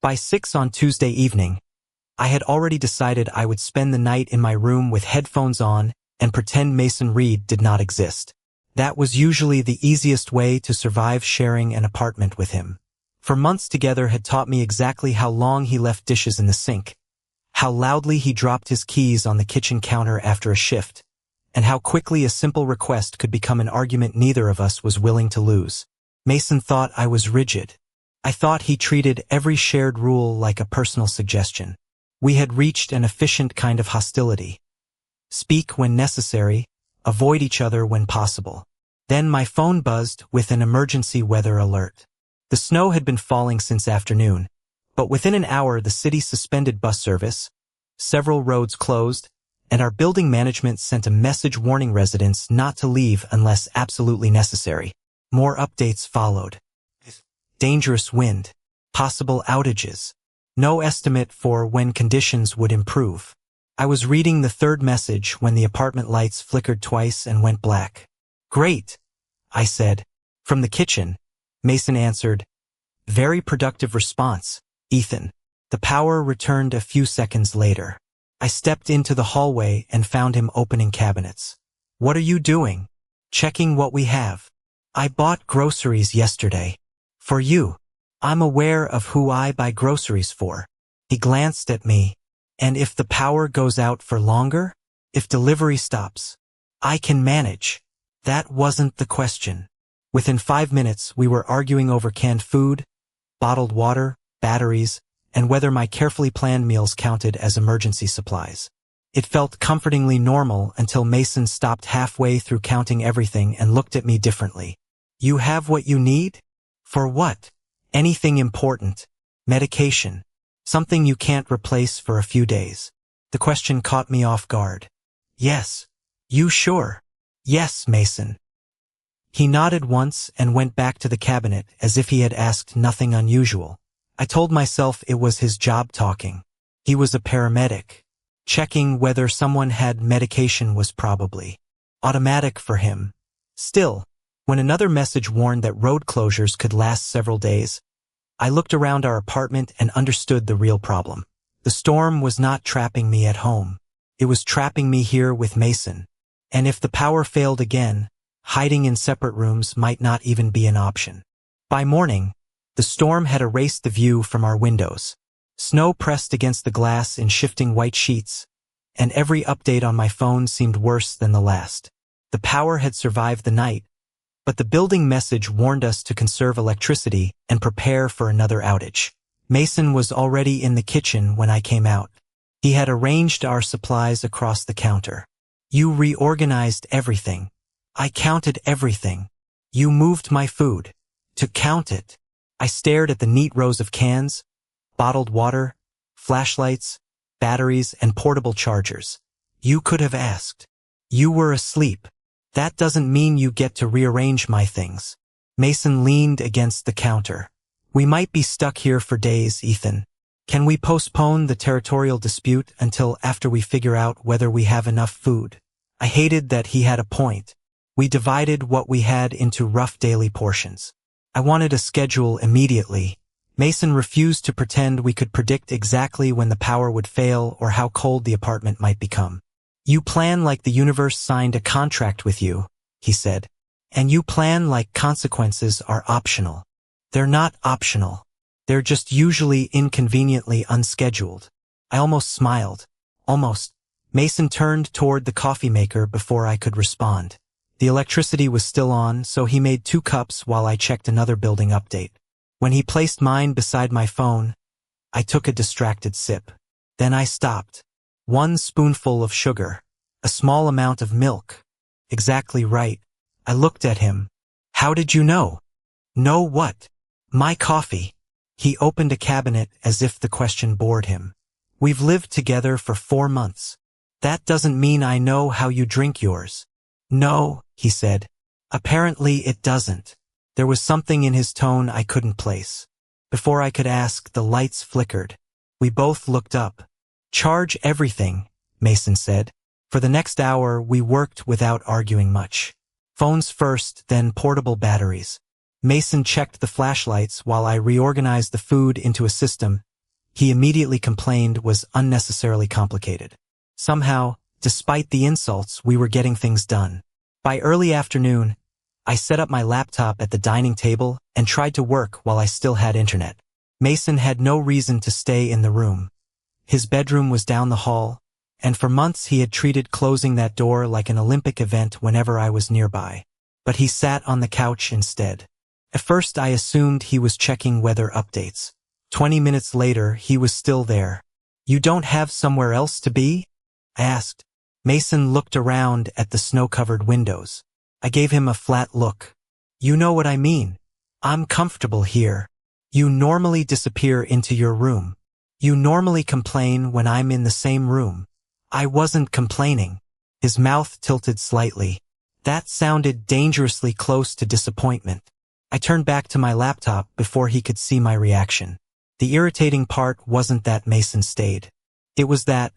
By 6 on Tuesday evening, I had already decided I would spend the night in my room with headphones on and pretend Mason Reed did not exist. That was usually the easiest way to survive sharing an apartment with him. For months together had taught me exactly how long he left dishes in the sink, how loudly he dropped his keys on the kitchen counter after a shift, and how quickly a simple request could become an argument neither of us was willing to lose. Mason thought I was rigid. I thought he treated every shared rule like a personal suggestion. We had reached an efficient kind of hostility. Speak when necessary, avoid each other when possible. Then my phone buzzed with an emergency weather alert. The snow had been falling since afternoon, but within an hour the city suspended bus service, several roads closed, and our building management sent a message warning residents not to leave unless absolutely necessary. More updates followed. Dangerous wind, possible outages, no estimate for when conditions would improve. I was reading the third message when the apartment lights flickered twice and went black. "Great," I said. From the kitchen, Mason answered, "Very productive response, Ethan." The power returned a few seconds later. I stepped into the hallway and found him opening cabinets. "What are you doing?" "Checking what we have. I bought groceries yesterday. For you. I'm aware of who I buy groceries for." He glanced at me. "And if the power goes out for longer? If delivery stops? I can manage." That wasn't the question. Within 5 minutes, we were arguing over canned food, bottled water, batteries, and whether my carefully planned meals counted as emergency supplies. It felt comfortingly normal until Mason stopped halfway through counting everything and looked at me differently. "You have what you need? For what?" "Anything important. Medication. Something you can't replace for a few days." The question caught me off guard. "Yes." "You sure?" "Yes, Mason." He nodded once and went back to the cabinet as if he had asked nothing unusual. I told myself it was his job talking. He was a paramedic. Checking whether someone had medication was probably automatic for him. Still, when another message warned that road closures could last several days, I looked around our apartment and understood the real problem. The storm was not trapping me at home. It was trapping me here with Mason. And if the power failed again, hiding in separate rooms might not even be an option. By morning, the storm had erased the view from our windows. Snow pressed against the glass in shifting white sheets, and every update on my phone seemed worse than the last. The power had survived the night, but the building message warned us to conserve electricity and prepare for another outage. Mason was already in the kitchen when I came out. He had arranged our supplies across the counter. "You reorganized everything." "I counted everything." "You moved my food." "To count it." I stared at the neat rows of cans, bottled water, flashlights, batteries, and portable chargers. "You could have asked." "You were asleep." "That doesn't mean you get to rearrange my things." Mason leaned against the counter. "We might be stuck here for days, Ethan. Can we postpone the territorial dispute until after we figure out whether we have enough food?" I hated that he had a point. We divided what we had into rough daily portions. I wanted a schedule immediately. Mason refused to pretend we could predict exactly when the power would fail or how cold the apartment might become. "You plan like the universe signed a contract with you," he said. "And you plan like consequences are optional." "They're not optional. They're just usually inconveniently unscheduled." I almost smiled. Almost. Mason turned toward the coffee maker before I could respond. The electricity was still on, so he made 2 cups while I checked another building update. When he placed mine beside my phone, I took a distracted sip. Then I stopped. 1 spoonful of sugar. A small amount of milk. Exactly right. I looked at him. "How did you know?" "Know what?" "My coffee." He opened a cabinet as if the question bored him. "We've lived together for 4 months. That doesn't mean I know how you drink yours." "No," he said. "Apparently it doesn't." There was something in his tone I couldn't place. Before I could ask, the lights flickered. We both looked up. "Charge everything," Mason said. For the next hour, we worked without arguing much. Phones first, then portable batteries. Mason checked the flashlights while I reorganized the food into a system he immediately complained was unnecessarily complicated. Somehow, despite the insults, we were getting things done. By early afternoon, I set up my laptop at the dining table and tried to work while I still had internet. Mason had no reason to stay in the room. His bedroom was down the hall, and for months he had treated closing that door like an Olympic event whenever I was nearby. But he sat on the couch instead. At first I assumed he was checking weather updates. 20 minutes later, he was still there. "You don't have somewhere else to be?" I asked. Mason looked around at the snow-covered windows. I gave him a flat look. "You know what I mean. I'm comfortable here. You normally disappear into your room. You normally complain when I'm in the same room." I wasn't complaining. His mouth tilted slightly. That sounded dangerously close to disappointment. I turned back to my laptop before he could see my reaction. The irritating part wasn't that Mason stayed. It was that,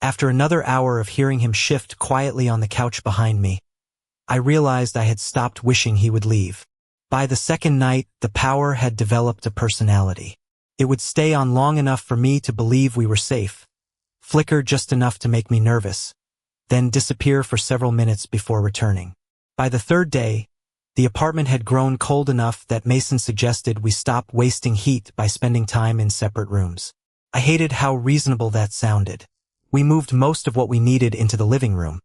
after another hour of hearing him shift quietly on the couch behind me, I realized I had stopped wishing he would leave. By the second night, the power had developed a personality. It would stay on long enough for me to believe we were safe, flicker just enough to make me nervous, then disappear for several minutes before returning. By the third day, the apartment had grown cold enough that Mason suggested we stop wasting heat by spending time in separate rooms. I hated how reasonable that sounded. We moved most of what we needed into the living room.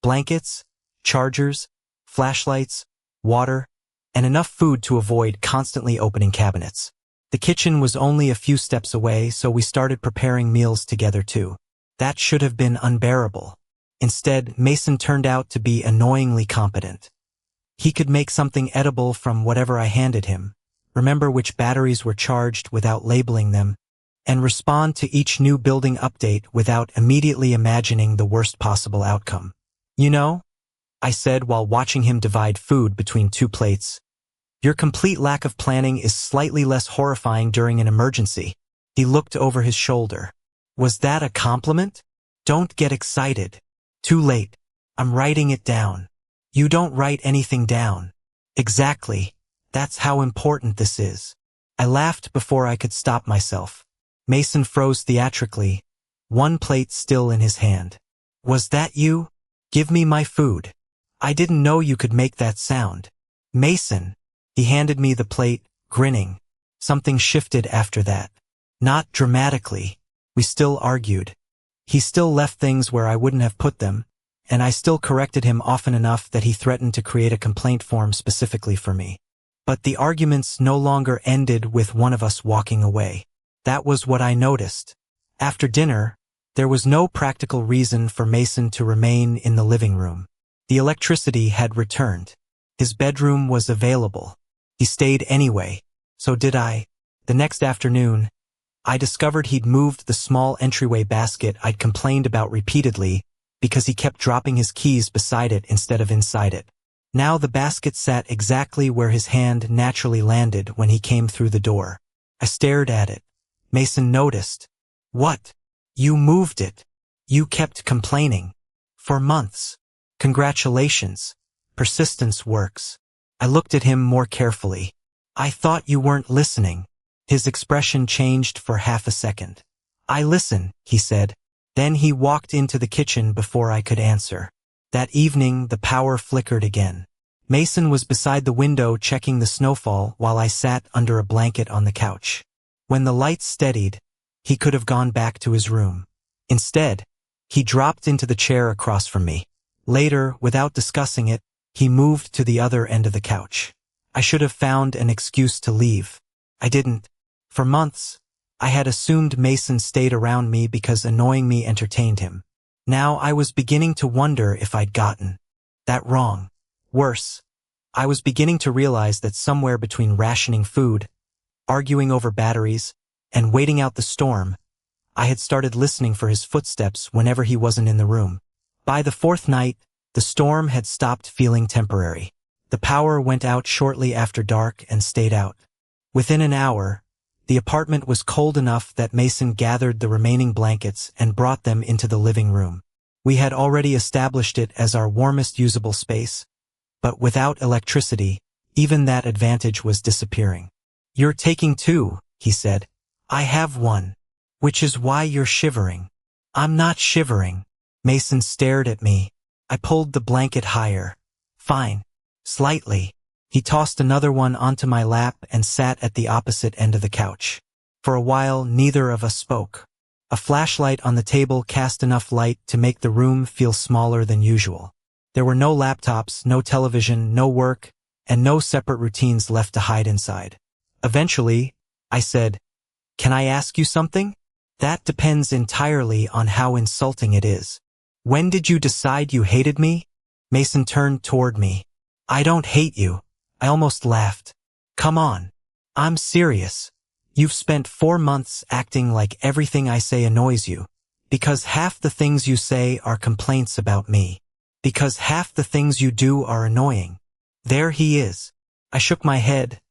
Blankets, chargers, flashlights, water, and enough food to avoid constantly opening cabinets. The kitchen was only a few steps away, so we started preparing meals together too. That should have been unbearable. Instead, Mason turned out to be annoyingly competent. He could make something edible from whatever I handed him, remember which batteries were charged without labeling them, and respond to each new building update without immediately imagining the worst possible outcome. "You know," I said while watching him divide food between two plates, "your complete lack of planning is slightly less horrifying during an emergency." He looked over his shoulder. "Was that a compliment?" "Don't get excited. Too late. I'm writing it down." "You don't write anything down." "Exactly. That's how important this is." I laughed before I could stop myself. Mason froze theatrically, one plate still in his hand. "Was that you? Give me my food. I didn't know you could make that sound." "Mason." He handed me the plate, grinning. Something shifted after that. Not dramatically. We still argued. He still left things where I wouldn't have put them, and I still corrected him often enough that he threatened to create a complaint form specifically for me. But the arguments no longer ended with one of us walking away. That was what I noticed. After dinner, there was no practical reason for Mason to remain in the living room. The electricity had returned. His bedroom was available. He stayed anyway. So did I. The next afternoon, I discovered he'd moved the small entryway basket I'd complained about repeatedly because he kept dropping his keys beside it instead of inside it. Now the basket sat exactly where his hand naturally landed when he came through the door. I stared at it. Mason noticed. "What? You moved it. You kept complaining. For months. Congratulations. Persistence works." I looked at him more carefully. "I thought you weren't listening." His expression changed for half a second. "I listen," he said. Then he walked into the kitchen before I could answer. That evening, the power flickered again. Mason was beside the window checking the snowfall while I sat under a blanket on the couch. When the lights steadied, he could have gone back to his room. Instead, he dropped into the chair across from me. Later, without discussing it, he moved to the other end of the couch. I should have found an excuse to leave. I didn't. For months, I had assumed Mason stayed around me because annoying me entertained him. Now I was beginning to wonder if I'd gotten that wrong. Worse, I was beginning to realize that somewhere between rationing food, arguing over batteries, and waiting out the storm, I had started listening for his footsteps whenever he wasn't in the room. By the fourth night, the storm had stopped feeling temporary. The power went out shortly after dark and stayed out. Within an hour, the apartment was cold enough that Mason gathered the remaining blankets and brought them into the living room. We had already established it as our warmest usable space, but without electricity, even that advantage was disappearing. "You're taking two," he said. "I have one." Which is why you're shivering. I'm not shivering. Mason stared at me. I pulled the blanket higher. Fine. Slightly. He tossed another one onto my lap and sat at the opposite end of the couch. For a while, neither of us spoke. A flashlight on the table cast enough light to make the room feel smaller than usual. There were no laptops, no television, no work, and no separate routines left to hide inside. Eventually, I said, "Can I ask you something?" "That depends entirely on how insulting it is." "When did you decide you hated me?" Mason turned toward me. "I don't hate you." I almost laughed. "Come on. I'm serious. You've spent 4 months acting like everything I say annoys you. Because half the things you say are complaints about me. Because half the things you do are annoying." There he is. I shook my head,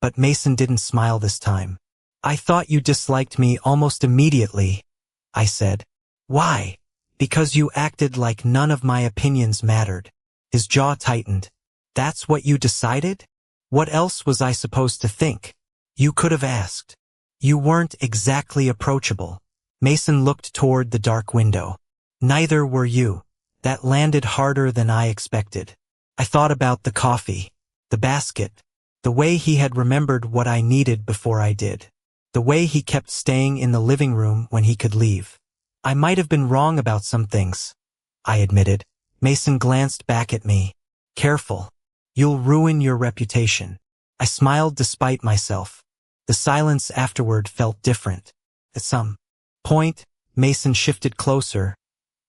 but Mason didn't smile this time. "I thought you disliked me almost immediately," I said. "Why?" "Because you acted like none of my opinions mattered." His jaw tightened. "That's what you decided? What else was I supposed to think? You could have asked. You weren't exactly approachable." Mason looked toward the dark window. "Neither were you." That landed harder than I expected. I thought about the coffee, the basket, the way he had remembered what I needed before I did, the way he kept staying in the living room when he could leave. "I might have been wrong about some things," I admitted. Mason glanced back at me. "Careful. You'll ruin your reputation." I smiled despite myself. The silence afterward felt different. At some point, Mason shifted closer,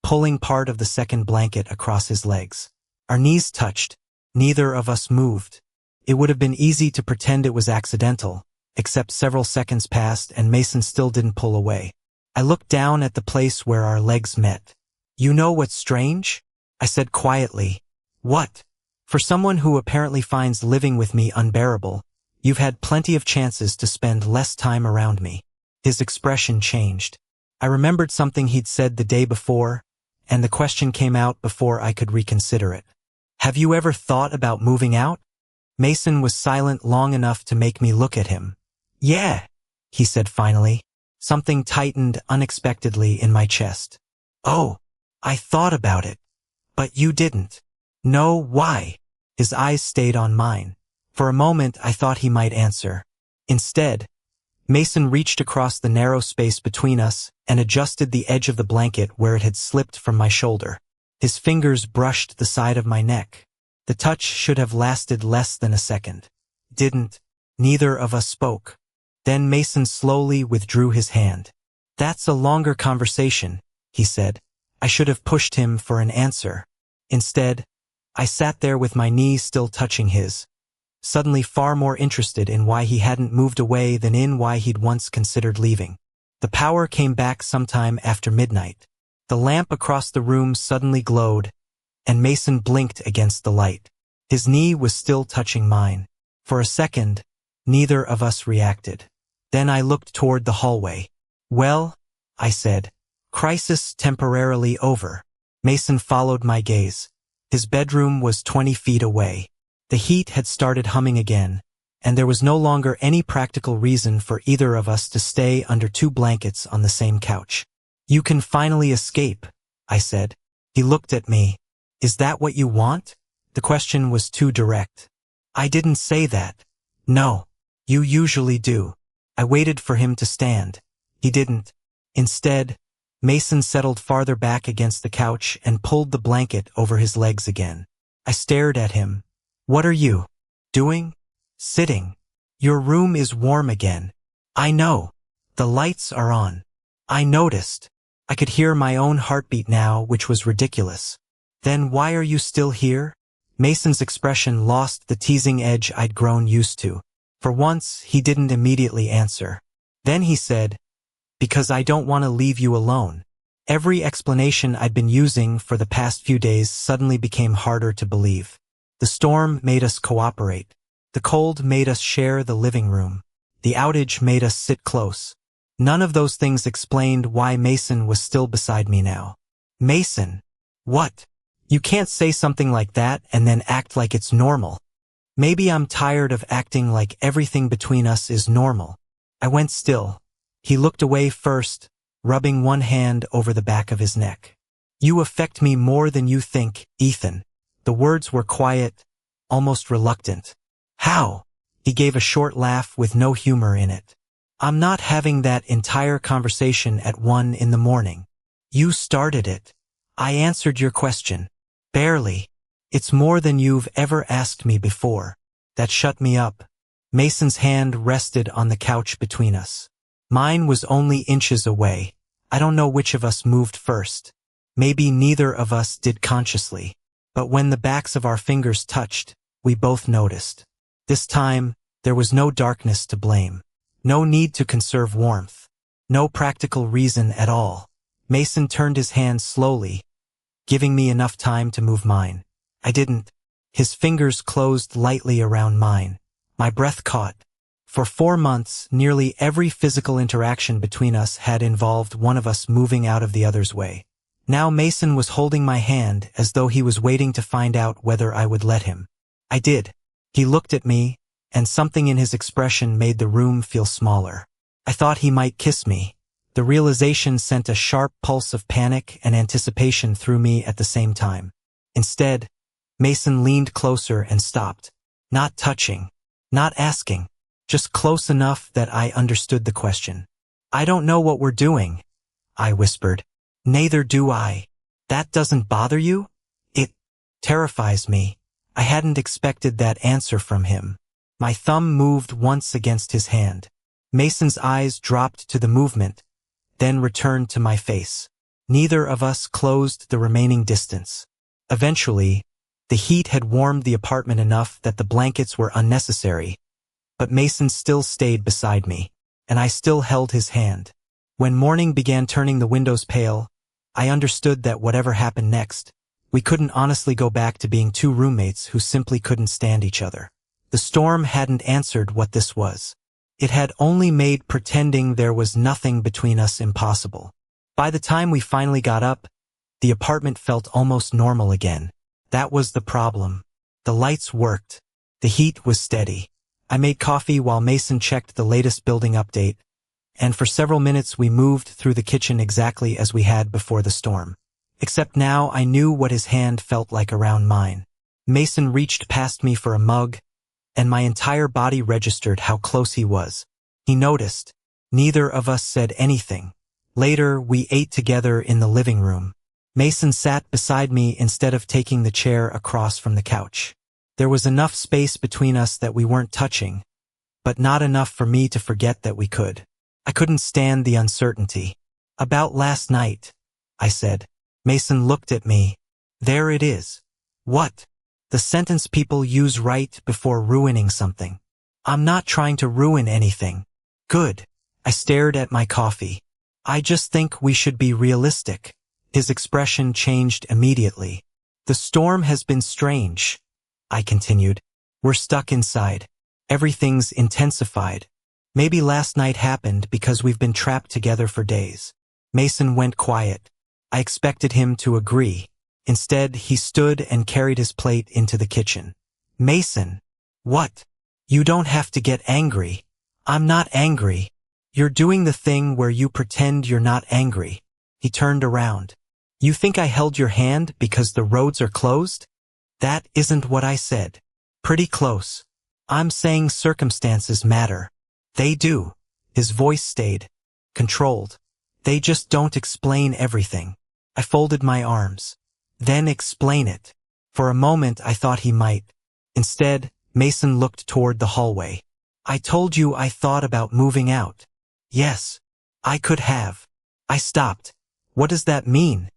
pulling part of the second blanket across his legs. Our knees touched. Neither of us moved. It would have been easy to pretend it was accidental, except several seconds passed and Mason still didn't pull away. I looked down at the place where our legs met. "You know what's strange?" I said quietly. "What?" "For someone who apparently finds living with me unbearable, you've had plenty of chances to spend less time around me." His expression changed. I remembered something he'd said the day before, and the question came out before I could reconsider it. "Have you ever thought about moving out?" Mason was silent long enough to make me look at him. "Yeah," he said finally. Something tightened unexpectedly in my chest. "Oh, I thought about it. But you didn't." "No, why?" His eyes stayed on mine. For a moment I thought he might answer. Instead, Mason reached across the narrow space between us and adjusted the edge of the blanket where it had slipped from my shoulder. His fingers brushed the side of my neck. The touch should have lasted less than a second. Didn't. Neither of us spoke. Then Mason slowly withdrew his hand. "That's a longer conversation," he said. I should have pushed him for an answer. Instead, I sat there with my knees still touching his, suddenly far more interested in why he hadn't moved away than in why he'd once considered leaving. The power came back sometime after midnight. The lamp across the room suddenly glowed, and Mason blinked against the light. His knee was still touching mine. For a second, neither of us reacted. Then I looked toward the hallway. "Well," I said, "crisis temporarily over." Mason followed my gaze. His bedroom was 20 feet away. The heat had started humming again, and there was no longer any practical reason for either of us to stay under 2 blankets on the same couch. "You can finally escape," I said. He looked at me. "Is that what you want?" The question was too direct. "I didn't say that." "No. You usually do." I waited for him to stand. He didn't. Instead, Mason settled farther back against the couch and pulled the blanket over his legs again. I stared at him. "What are you doing?" "Sitting." "Your room is warm again." "I know. The lights are on." I noticed. I could hear my own heartbeat now, which was ridiculous. "Then why are you still here?" Mason's expression lost the teasing edge I'd grown used to. For once, he didn't immediately answer. Then he said, "Because I don't want to leave you alone." Every explanation I'd been using for the past few days suddenly became harder to believe. The storm made us cooperate. The cold made us share the living room. The outage made us sit close. None of those things explained why Mason was still beside me now. "Mason." "What?" "You can't say something like that and then act like it's normal." "Maybe I'm tired of acting like everything between us is normal." I went still. He looked away first, rubbing one hand over the back of his neck. "You affect me more than you think, Ethan." The words were quiet, almost reluctant. "How?" He gave a short laugh with no humor in it. "I'm not having that entire conversation at 1 in the morning. You started it. I answered your question. Barely. It's more than you've ever asked me before." That shut me up. Mason's hand rested on the couch between us. Mine was only inches away. I don't know which of us moved first. Maybe neither of us did consciously. But when the backs of our fingers touched, we both noticed. This time, there was no darkness to blame. No need to conserve warmth. No practical reason at all. Mason turned his hand slowly, giving me enough time to move mine. I didn't. His fingers closed lightly around mine. My breath caught. For 4 months, nearly every physical interaction between us had involved one of us moving out of the other's way. Now Mason was holding my hand as though he was waiting to find out whether I would let him. I did. He looked at me, and something in his expression made the room feel smaller. I thought he might kiss me. The realization sent a sharp pulse of panic and anticipation through me at the same time. Instead, Mason leaned closer and stopped. Not touching. Not asking. Just close enough that I understood the question. "I don't know what we're doing," I whispered. "Neither do I." "That doesn't bother you?" "It terrifies me." I hadn't expected that answer from him. My thumb moved once against his hand. Mason's eyes dropped to the movement, then returned to my face. Neither of us closed the remaining distance. Eventually, the heat had warmed the apartment enough that the blankets were unnecessary, but Mason still stayed beside me, and I still held his hand. When morning began turning the windows pale, I understood that whatever happened next, we couldn't honestly go back to being two roommates who simply couldn't stand each other. The storm hadn't answered what this was. It had only made pretending there was nothing between us impossible. By the time we finally got up, the apartment felt almost normal again. That was the problem. The lights worked. The heat was steady. I made coffee while Mason checked the latest building update, and for several minutes we moved through the kitchen exactly as we had before the storm. Except now I knew what his hand felt like around mine. Mason reached past me for a mug, and my entire body registered how close he was. He noticed. Neither of us said anything. Later, we ate together in the living room. Mason sat beside me instead of taking the chair across from the couch. There was enough space between us that we weren't touching, but not enough for me to forget that we could. I couldn't stand the uncertainty. "About last night," I said. Mason looked at me. "There it is." "What?" "The sentence people use right before ruining something." "I'm not trying to ruin anything." "Good." I stared at my coffee. "I just think we should be realistic." His expression changed immediately. "The storm has been strange," I continued. "We're stuck inside. Everything's intensified. Maybe last night happened because we've been trapped together for days." Mason went quiet. I expected him to agree. Instead, he stood and carried his plate into the kitchen. "Mason." "What?" "You don't have to get angry." "I'm not angry." "You're doing the thing where you pretend you're not angry." He turned around. "You think I held your hand because the roads are closed?" "That isn't what I said." "Pretty close." "I'm saying circumstances matter." "They do." His voice stayed controlled. "They just don't explain everything." I folded my arms. "Then explain it." For a moment I thought he might. Instead, Mason looked toward the hallway. "I told you I thought about moving out." "Yes. I could have." I stopped. "What does that mean?"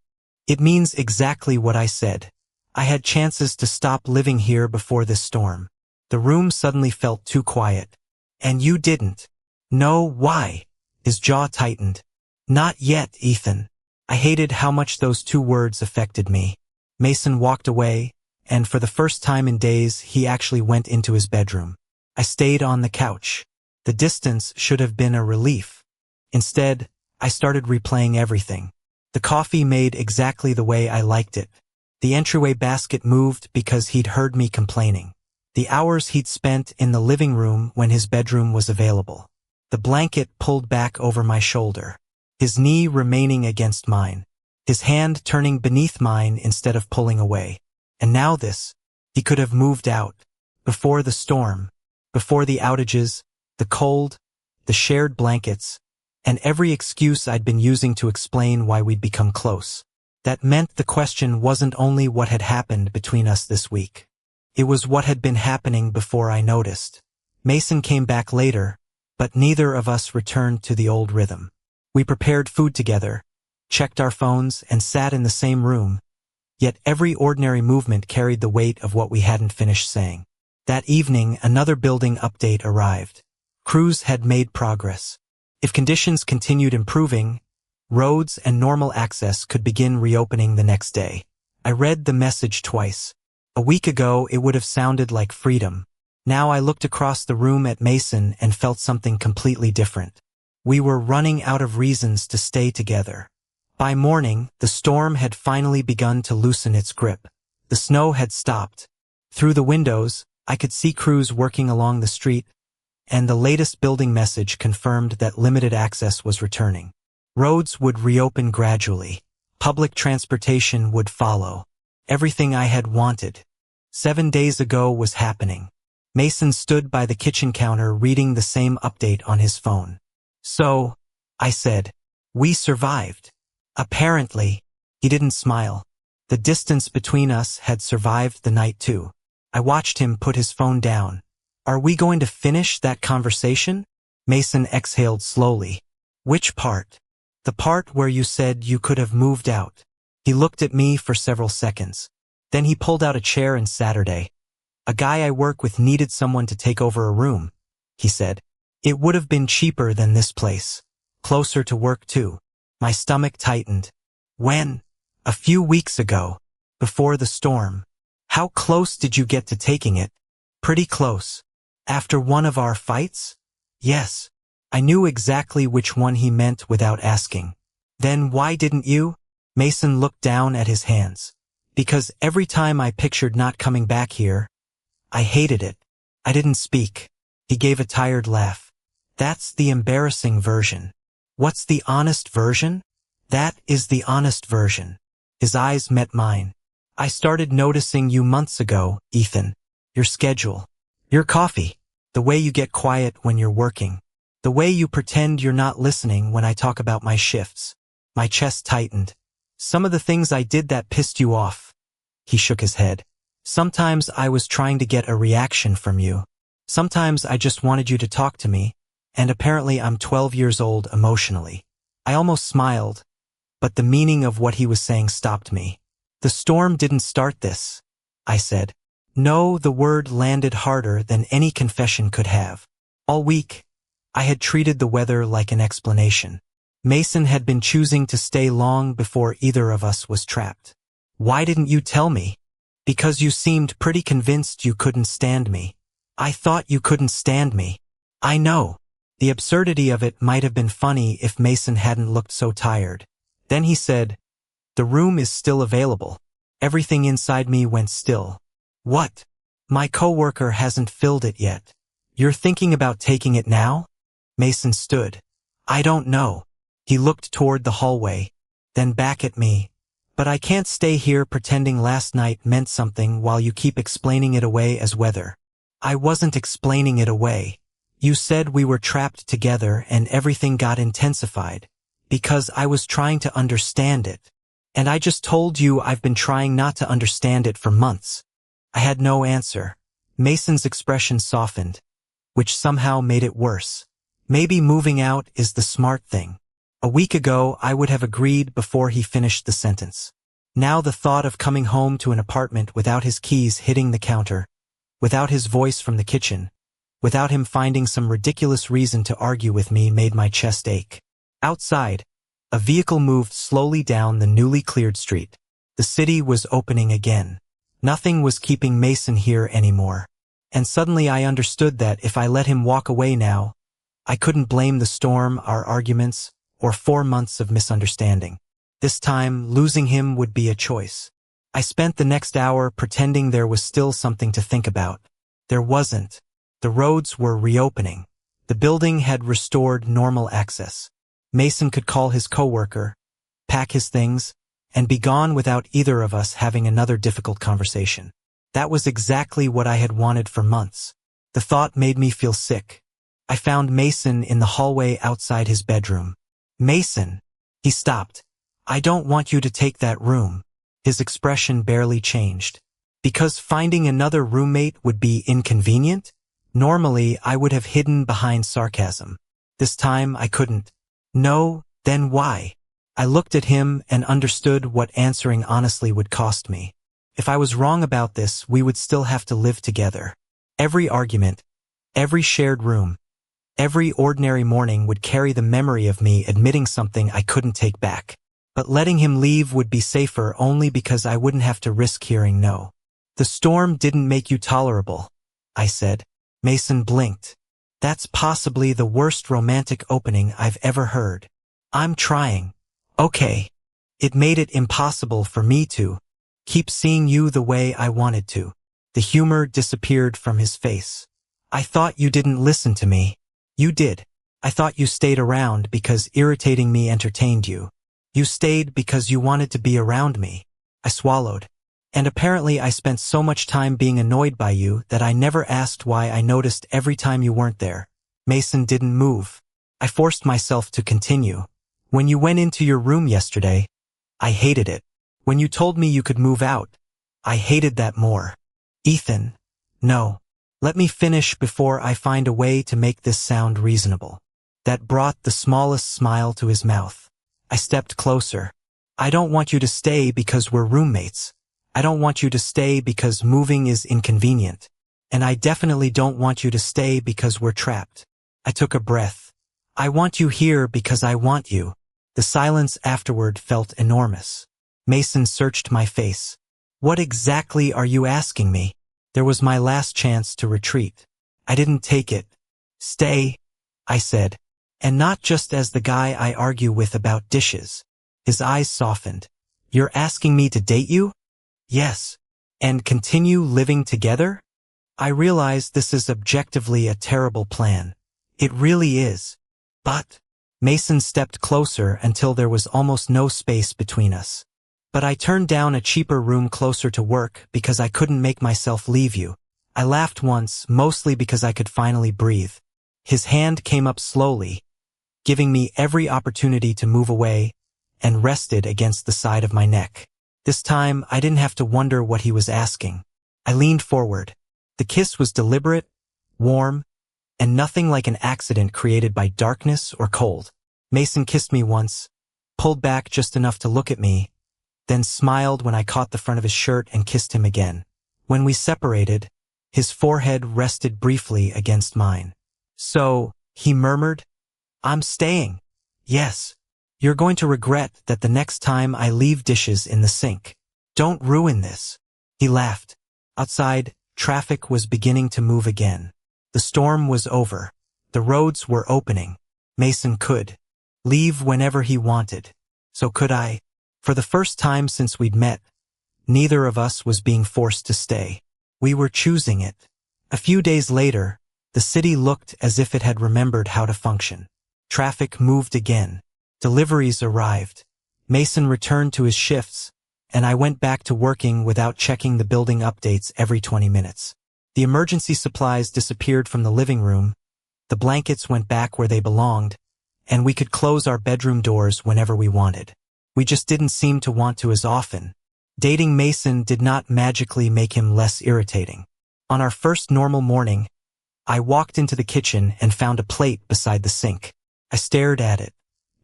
"It means exactly what I said. I had chances to stop living here before this storm." The room suddenly felt too quiet. "And you didn't." "No, why?" His jaw tightened. "Not yet, Ethan." I hated how much those two words affected me. Mason walked away, and for the first time in days, he actually went into his bedroom. I stayed on the couch. The distance should have been a relief. Instead, I started replaying everything. The coffee made exactly the way I liked it. The entryway basket moved because he'd heard me complaining. The hours he'd spent in the living room when his bedroom was available. the blanket pulled back over my shoulder, his knee remaining against mine, his hand turning beneath mine instead of pulling away. And now this, he could have moved out, before the storm, before the outages, the cold, the shared blankets, and every excuse I'd been using to explain why we'd become close. That meant the question wasn't only what had happened between us this week. It was what had been happening before I noticed. Mason came back later, but neither of us returned to the old rhythm. We prepared food together, checked our phones, and sat in the same room, yet every ordinary movement carried the weight of what we hadn't finished saying. That evening, another building update arrived. Crews had made progress. If conditions continued improving, roads and normal access could begin reopening the next day. I read the message twice. A week ago, it would have sounded like freedom. Now I looked across the room at Mason and felt something completely different. We were running out of reasons to stay together. By morning, the storm had finally begun to loosen its grip. The snow had stopped. Through the windows, I could see crews working along the street, and the latest building message confirmed that limited access was returning. Roads would reopen gradually. Public transportation would follow. Everything I had wanted 7 days ago was happening. Mason stood by the kitchen counter reading the same update on his phone. "So," I said, "we survived." Apparently, he didn't smile. The distance between us had survived the night too. I watched him put his phone down. "Are we going to finish that conversation?" Mason exhaled slowly. "Which part?" "The part where you said you could have moved out." He looked at me for several seconds. Then he pulled out a chair and Saturday. "A guy I work with needed someone to take over a room," he said. "It would have been cheaper than this place. Closer to work too." My stomach tightened. "When?" "A few weeks ago. Before the storm." "How close did you get to taking it?" "Pretty close." "After one of our fights?" "Yes." I knew exactly which one he meant without asking. "Then why didn't you?" Mason looked down at his hands. "Because every time I pictured not coming back here, I hated it." I didn't speak. He gave a tired laugh. "That's the embarrassing version." "What's the honest version?" "That is the honest version." His eyes met mine. "I started noticing you months ago, Ethan. Your schedule. Your coffee. The way you get quiet when you're working. The way you pretend you're not listening when I talk about my shifts." My chest tightened. "Some of the things I did that pissed you off." He shook his head. "Sometimes I was trying to get a reaction from you. Sometimes I just wanted you to talk to me, and apparently I'm 12 years old emotionally." I almost smiled, but the meaning of what he was saying stopped me. "The storm didn't start this," I said. No, the word landed harder than any confession could have. All week, I had treated the weather like an explanation. Mason had been choosing to stay long before either of us was trapped. "Why didn't you tell me?" "Because you seemed pretty convinced you couldn't stand me." "I thought you couldn't stand me." "I know." The absurdity of it might have been funny if Mason hadn't looked so tired. Then he said, "The room is still available." Everything inside me went still. "What?" "My coworker hasn't filled it yet." "You're thinking about taking it now?" Mason stood. "I don't know." He looked toward the hallway, then back at me. "But I can't stay here pretending last night meant something while you keep explaining it away as weather." "I wasn't explaining it away. You said we were trapped together and everything got intensified, because I was trying to understand it. And I just told you I've been trying not to understand it for months." I had no answer. Mason's expression softened, which somehow made it worse. Maybe moving out is the smart thing. A week ago, I would have agreed before he finished the sentence. Now the thought of coming home to an apartment without his keys hitting the counter, without his voice from the kitchen, without him finding some ridiculous reason to argue with me made my chest ache. Outside, a vehicle moved slowly down the newly cleared street. The city was opening again. Nothing was keeping Mason here anymore. And suddenly I understood that if I let him walk away now, I couldn't blame the storm, our arguments, or 4 months of misunderstanding. This time, losing him would be a choice. I spent the next hour pretending there was still something to think about. There wasn't. The roads were reopening. The building had restored normal access. Mason could call his coworker, pack his things, and be gone without either of us having another difficult conversation. That was exactly what I had wanted for months. The thought made me feel sick. I found Mason in the hallway outside his bedroom. "Mason!" He stopped. "I don't want you to take that room." His expression barely changed. Because finding another roommate would be inconvenient? Normally, I would have hidden behind sarcasm. This time, I couldn't. "No, then why?" I looked at him and understood what answering honestly would cost me. If I was wrong about this, we would still have to live together. Every argument, every shared room, every ordinary morning would carry the memory of me admitting something I couldn't take back. But letting him leave would be safer only because I wouldn't have to risk hearing no. "The storm didn't make you tolerable," I said. Mason blinked. "That's possibly the worst romantic opening I've ever heard." "I'm trying." "Okay." "It made it impossible for me to keep seeing you the way I wanted to." The humor disappeared from his face. "I thought you didn't listen to me." "You did. I thought you stayed around because irritating me entertained you. You stayed because you wanted to be around me." I swallowed. "And apparently I spent so much time being annoyed by you that I never asked why I noticed every time you weren't there." Mason didn't move. I forced myself to continue. "When you went into your room yesterday, I hated it. When you told me you could move out, I hated that more." "Ethan, no. Let me finish before I find a way to make this sound reasonable." That brought the smallest smile to his mouth. I stepped closer. "I don't want you to stay because we're roommates. I don't want you to stay because moving is inconvenient. And I definitely don't want you to stay because we're trapped." I took a breath. "I want you here because I want you." The silence afterward felt enormous. Mason searched my face. "What exactly are you asking me?" There was my last chance to retreat. I didn't take it. "Stay," I said. "And not just as the guy I argue with about dishes." His eyes softened. "You're asking me to date you?" "Yes." "And continue living together?" I realize this is objectively a terrible plan. It really is. But Mason stepped closer until there was almost no space between us. "But I turned down a cheaper room closer to work because I couldn't make myself leave you." I laughed once, mostly because I could finally breathe. His hand came up slowly, giving me every opportunity to move away, and rested against the side of my neck. This time, I didn't have to wonder what he was asking. I leaned forward. The kiss was deliberate, warm, and nothing like an accident created by darkness or cold. Mason kissed me once, pulled back just enough to look at me, then smiled when I caught the front of his shirt and kissed him again. When we separated, his forehead rested briefly against mine. "So," he murmured, "I'm staying." "Yes. You're going to regret that the next time I leave dishes in the sink. Don't ruin this." He laughed. Outside, traffic was beginning to move again. The storm was over. The roads were opening. Mason could leave whenever he wanted. So could I. For the first time since we'd met, neither of us was being forced to stay. We were choosing it. A few days later, the city looked as if it had remembered how to function. Traffic moved again. Deliveries arrived. Mason returned to his shifts, and I went back to working without checking the building updates every 20 minutes. The emergency supplies disappeared from the living room, the blankets went back where they belonged, and we could close our bedroom doors whenever we wanted. We just didn't seem to want to as often. Dating Mason did not magically make him less irritating. On our first normal morning, I walked into the kitchen and found a plate beside the sink. I stared at it.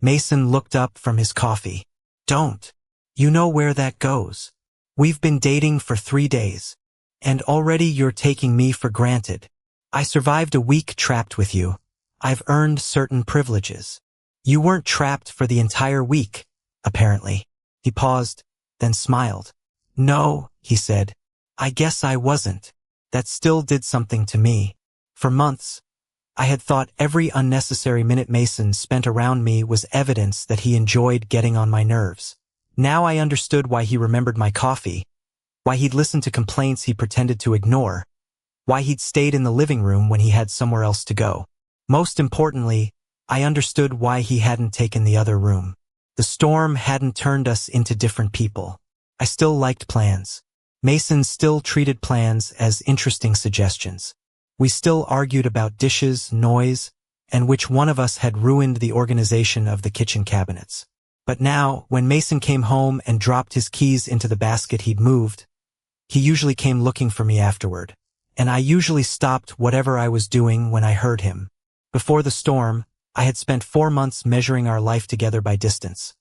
Mason looked up from his coffee. "Don't. You know where that goes. We've been dating for 3 days. And already you're taking me for granted. I survived a week trapped with you. I've earned certain privileges. You weren't trapped for the entire week, apparently." He paused, then smiled. "No," he said. "I guess I wasn't." That still did something to me. For months, I had thought every unnecessary minute Mason spent around me was evidence that he enjoyed getting on my nerves. Now I understood why he remembered my coffee, why he'd listened to complaints he pretended to ignore, why he'd stayed in the living room when he had somewhere else to go. Most importantly, I understood why he hadn't taken the other room. The storm hadn't turned us into different people. I still liked plans. Mason still treated plans as interesting suggestions. We still argued about dishes, noise, and which one of us had ruined the organization of the kitchen cabinets. But now, when Mason came home and dropped his keys into the basket he'd moved, he usually came looking for me afterward, and I usually stopped whatever I was doing when I heard him. Before the storm, I had spent 4 months measuring our life together by distance.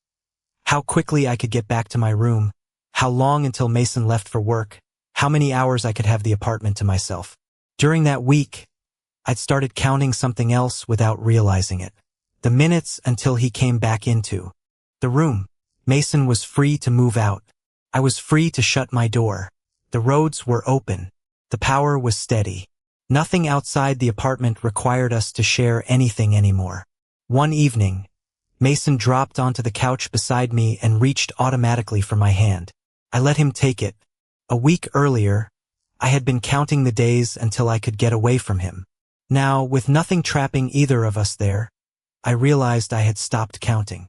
How quickly I could get back to my room, how long until Mason left for work, how many hours I could have the apartment to myself. During that week, I'd started counting something else without realizing it. The minutes until he came back into the room. Mason was free to move out. I was free to shut my door. The roads were open. The power was steady. Nothing outside the apartment required us to share anything anymore. One evening, Mason dropped onto the couch beside me and reached automatically for my hand. I let him take it. A week earlier, I had been counting the days until I could get away from him. Now, with nothing trapping either of us there, I realized I had stopped counting.